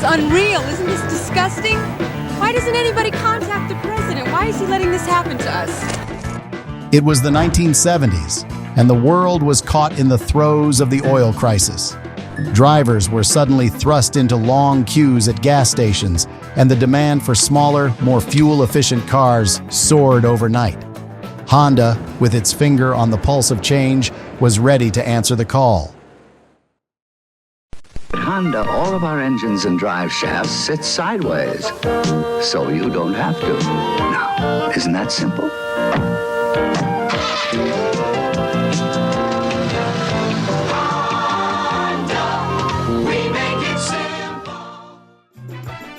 unreal. Isn't this disgusting? Why doesn't anybody contact the president? Why is he letting this happen to us? It was the 1970s, and the world was caught in the throes of the oil crisis. Drivers were suddenly thrust into long queues at gas stations, and the demand for smaller, more fuel-efficient cars soared overnight. Honda, with its finger on the pulse of change, was ready to answer the call. At Honda, all of our engines and drive shafts sit sideways, so you don't have to. Now, isn't that simple?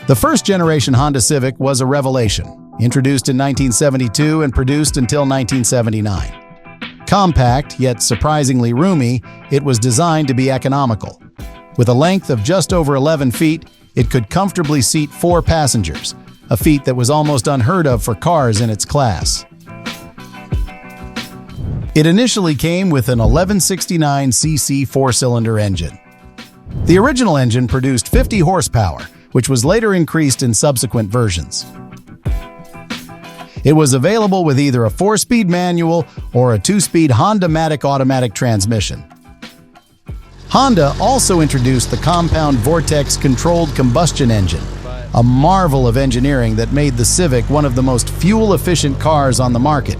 The first-generation Honda Civic was a revelation, introduced in 1972 and produced until 1979. Compact, yet surprisingly roomy, it was designed to be economical. With a length of just over 11 feet, it could comfortably seat 4 passengers, a feat that was almost unheard of for cars in its class. It initially came with an 1169cc 4-cylinder engine. The original engine produced 50 horsepower, which was later increased in subsequent versions. It was available with either a 4-speed manual or a 2-speed Honda-matic automatic transmission. Honda also introduced the compound vortex controlled combustion engine, a marvel of engineering that made the Civic one of the most fuel-efficient cars on the market.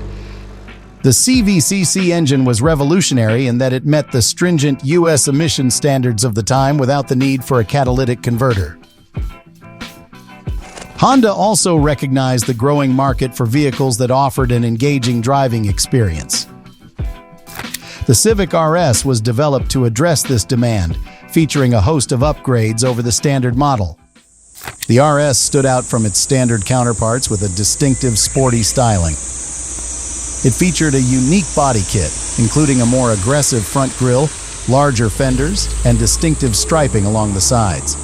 The CVCC engine was revolutionary in that it met the stringent U.S. emission standards of the time without the need for a catalytic converter. Honda also recognized the growing market for vehicles that offered an engaging driving experience. The Civic RS was developed to address this demand, featuring a host of upgrades over the standard model. The RS stood out from its standard counterparts with a distinctive sporty styling. It featured a unique body kit, including a more aggressive front grille, larger fenders, and distinctive striping along the sides.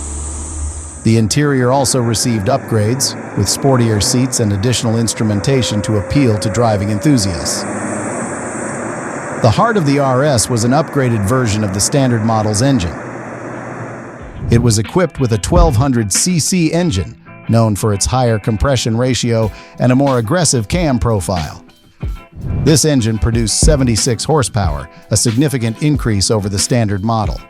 The interior also received upgrades, with sportier seats and additional instrumentation to appeal to driving enthusiasts. The heart of the RS was an upgraded version of the standard model's engine. It was equipped with a 1200cc engine, known for its higher compression ratio and a more aggressive cam profile. This engine produced 76 horsepower, a significant increase over the standard model.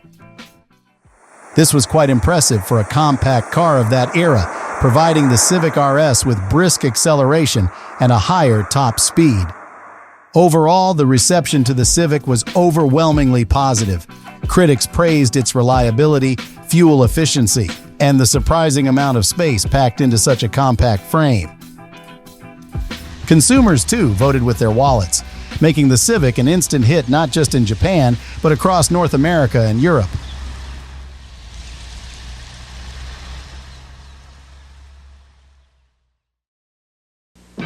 This was quite impressive for a compact car of that era, providing the Civic RS with brisk acceleration and a higher top speed. Overall, the reception to the Civic was overwhelmingly positive. Critics praised its reliability, fuel efficiency, and the surprising amount of space packed into such a compact frame. Consumers, too, voted with their wallets, making the Civic an instant hit not just in Japan, but across North America and Europe.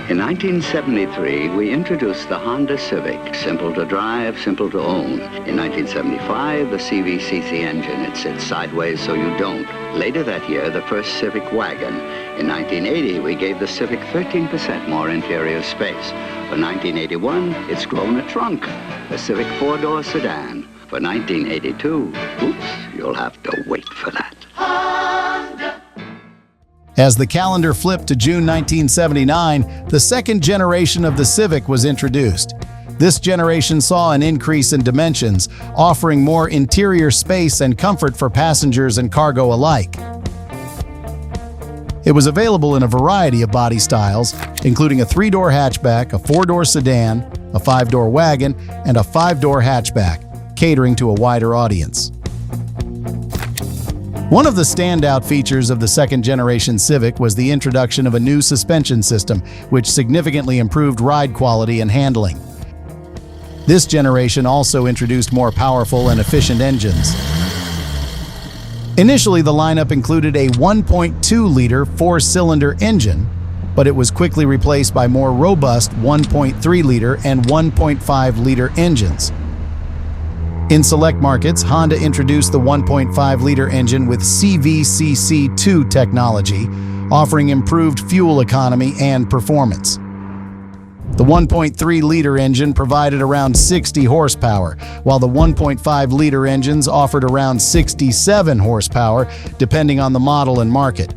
In 1973, we introduced the Honda Civic, simple to drive, simple to own. In 1975, the CVCC engine. It sits sideways so you don't. Later that year, the first Civic wagon. In 1980, we gave the Civic 13% more interior space. For 1981, it's grown a trunk, a Civic 4-door sedan. For 1982, oops, you'll have to wait for that. As the calendar flipped to June 1979, the second generation of the Civic was introduced. This generation saw an increase in dimensions, offering more interior space and comfort for passengers and cargo alike. It was available in a variety of body styles, including a 3-door hatchback, a 4-door sedan, a 5-door wagon, and a 5-door hatchback, catering to a wider audience. One of the standout features of the second-generation Civic was the introduction of a new suspension system, which significantly improved ride quality and handling. This generation also introduced more powerful and efficient engines. Initially, the lineup included a 1.2-liter 4-cylinder engine, but it was quickly replaced by more robust 1.3-liter and 1.5-liter engines. In select markets, Honda introduced the 1.5-liter engine with CVCC2 technology, offering improved fuel economy and performance. The 1.3-liter engine provided around 60 horsepower, while the 1.5-liter engines offered around 67 horsepower, depending on the model and market.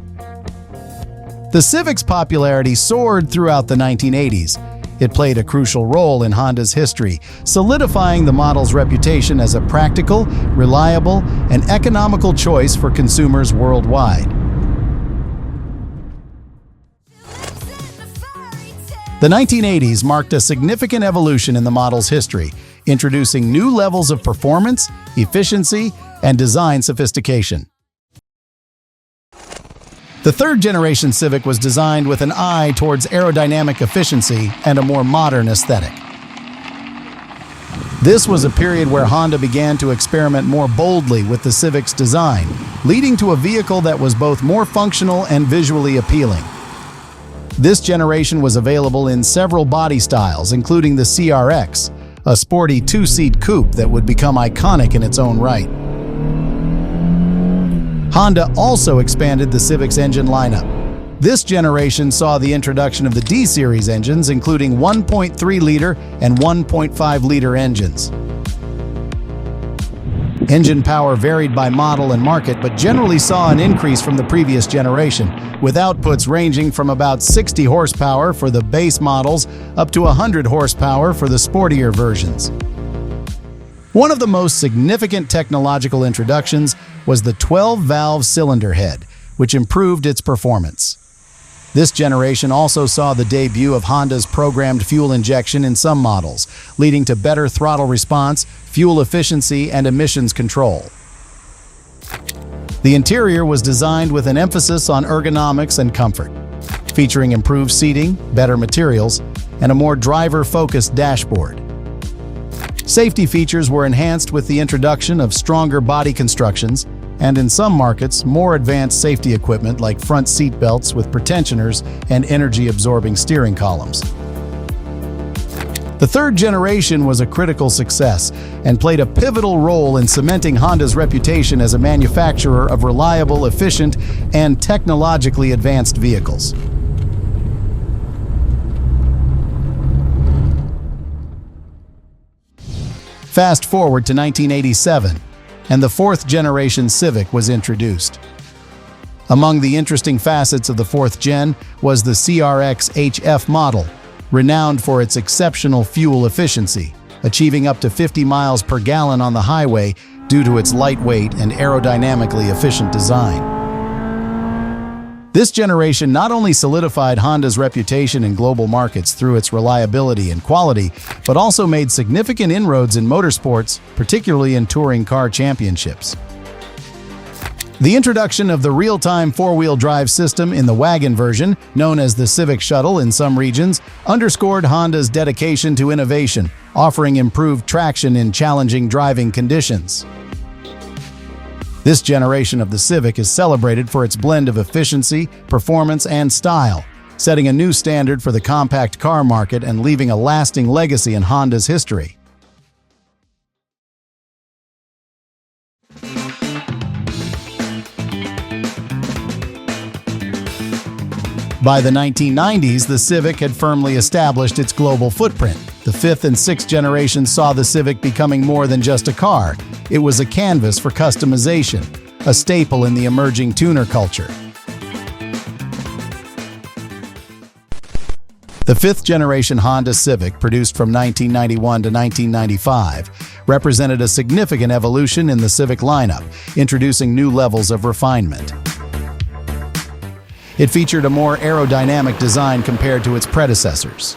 The Civic's popularity soared throughout the 1980s. It played a crucial role in Honda's history, solidifying the model's reputation as a practical, reliable, and economical choice for consumers worldwide. The 1980s marked a significant evolution in the model's history, introducing new levels of performance, efficiency, and design sophistication. The third-generation Civic was designed with an eye towards aerodynamic efficiency and a more modern aesthetic. This was a period where Honda began to experiment more boldly with the Civic's design, leading to a vehicle that was both more functional and visually appealing. This generation was available in several body styles, including the CRX, a sporty two-seat coupe that would become iconic in its own right. Honda also expanded the Civic's engine lineup. This generation saw the introduction of the D-Series engines, including 1.3-liter and 1.5-liter engines. Engine power varied by model and market, but generally saw an increase from the previous generation, with outputs ranging from about 60 horsepower for the base models up to 100 horsepower for the sportier versions. One of the most significant technological introductions was the 12-valve cylinder head, which improved its performance. This generation also saw the debut of Honda's programmed fuel injection in some models, leading to better throttle response, fuel efficiency, and emissions control. The interior was designed with an emphasis on ergonomics and comfort, featuring improved seating, better materials, and a more driver-focused dashboard. Safety features were enhanced with the introduction of stronger body constructions and, in some markets, more advanced safety equipment like front seat belts with pretensioners and energy-absorbing steering columns. The third generation was a critical success and played a pivotal role in cementing Honda's reputation as a manufacturer of reliable, efficient, and technologically advanced vehicles. Fast forward to 1987, and the fourth-generation Civic was introduced. Among the interesting facets of the fourth gen was the CRX HF model, renowned for its exceptional fuel efficiency, achieving up to 50 miles per gallon on the highway due to its lightweight and aerodynamically efficient design. This generation not only solidified Honda's reputation in global markets through its reliability and quality, but also made significant inroads in motorsports, particularly in touring car championships. The introduction of the real-time four-wheel drive system in the wagon version, known as the Civic Shuttle in some regions, underscored Honda's dedication to innovation, offering improved traction in challenging driving conditions. This generation of the Civic is celebrated for its blend of efficiency, performance, and style, setting a new standard for the compact car market and leaving a lasting legacy in Honda's history. By the 1990s, the Civic had firmly established its global footprint. The fifth and sixth generations saw the Civic becoming more than just a car. It was a canvas for customization, a staple in the emerging tuner culture. The fifth-generation Honda Civic, produced from 1991 to 1995, represented a significant evolution in the Civic lineup, introducing new levels of refinement. It featured a more aerodynamic design compared to its predecessors.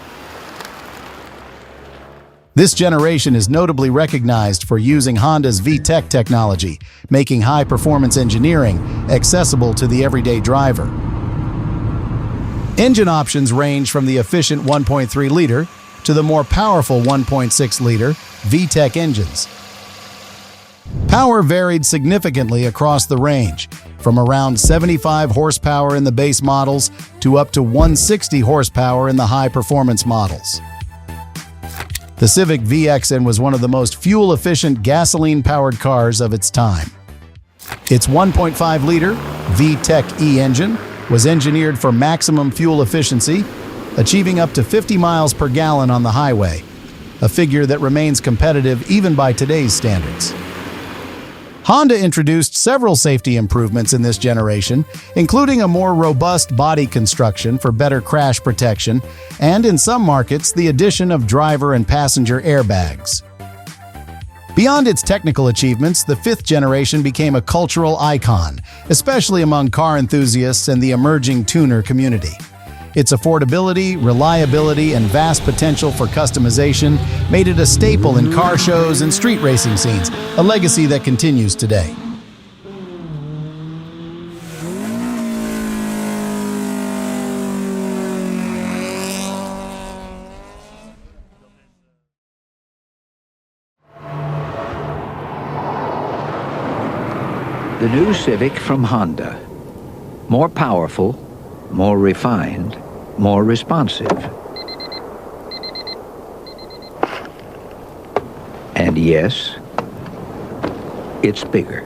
This generation is notably recognized for using Honda's VTEC technology, making high-performance engineering accessible to the everyday driver. Engine options range from the efficient 1.3-liter to the more powerful 1.6-liter VTEC engines. Power varied significantly across the range, from around 75 horsepower in the base models to up to 160 horsepower in the high-performance models. The Civic VXN was one of the most fuel-efficient gasoline-powered cars of its time. Its 1.5-liter VTEC-E engine was engineered for maximum fuel efficiency, achieving up to 50 miles per gallon on the highway, a figure that remains competitive even by today's standards. Honda introduced several safety improvements in this generation, including a more robust body construction for better crash protection, and in some markets, the addition of driver and passenger airbags. Beyond its technical achievements, the fifth generation became a cultural icon, especially among car enthusiasts and the emerging tuner community. Its affordability, reliability, and vast potential for customization made it a staple in car shows and street racing scenes, a legacy that continues today. The new Civic from Honda. More powerful, more refined, more responsive. And yes, it's bigger.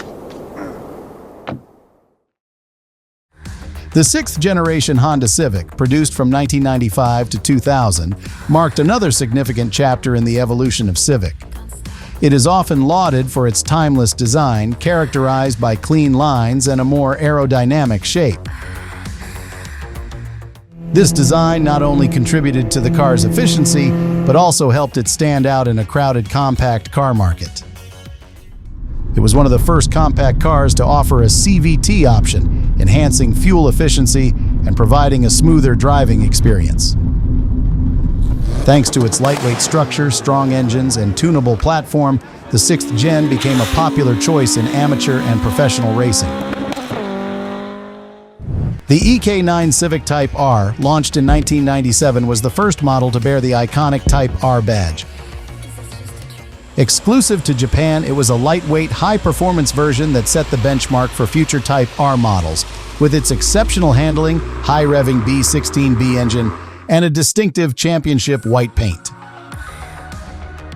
The sixth-generation Honda Civic, produced from 1995 to 2000, marked another significant chapter in the evolution of Civic. It is often lauded for its timeless design, characterized by clean lines and a more aerodynamic shape. This design not only contributed to the car's efficiency, but also helped it stand out in a crowded compact car market. It was one of the first compact cars to offer a CVT option, enhancing fuel efficiency and providing a smoother driving experience. Thanks to its lightweight structure, strong engines, and tunable platform, the sixth gen became a popular choice in amateur and professional racing. The EK9 Civic Type R, launched in 1997, was the first model to bear the iconic Type R badge. Exclusive to Japan, it was a lightweight, high-performance version that set the benchmark for future Type R models, with its exceptional handling, high-revving B16B engine, and a distinctive championship white paint.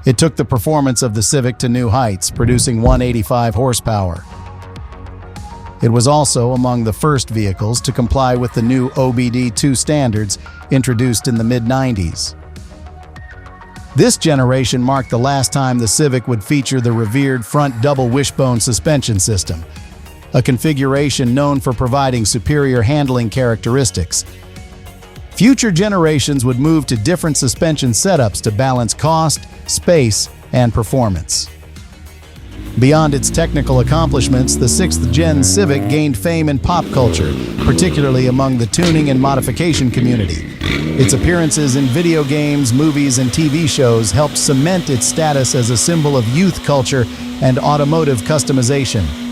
It took the performance of the Civic to new heights, producing 185 horsepower. It was also among the first vehicles to comply with the new OBD2 standards introduced in the mid-90s. This generation marked the last time the Civic would feature the revered front double wishbone suspension system, a configuration known for providing superior handling characteristics. Future generations would move to different suspension setups to balance cost, space, and performance. Beyond its technical accomplishments, the sixth-gen Civic gained fame in pop culture, particularly among the tuning and modification community. Its appearances in video games, movies, and TV shows helped cement its status as a symbol of youth culture and automotive customization.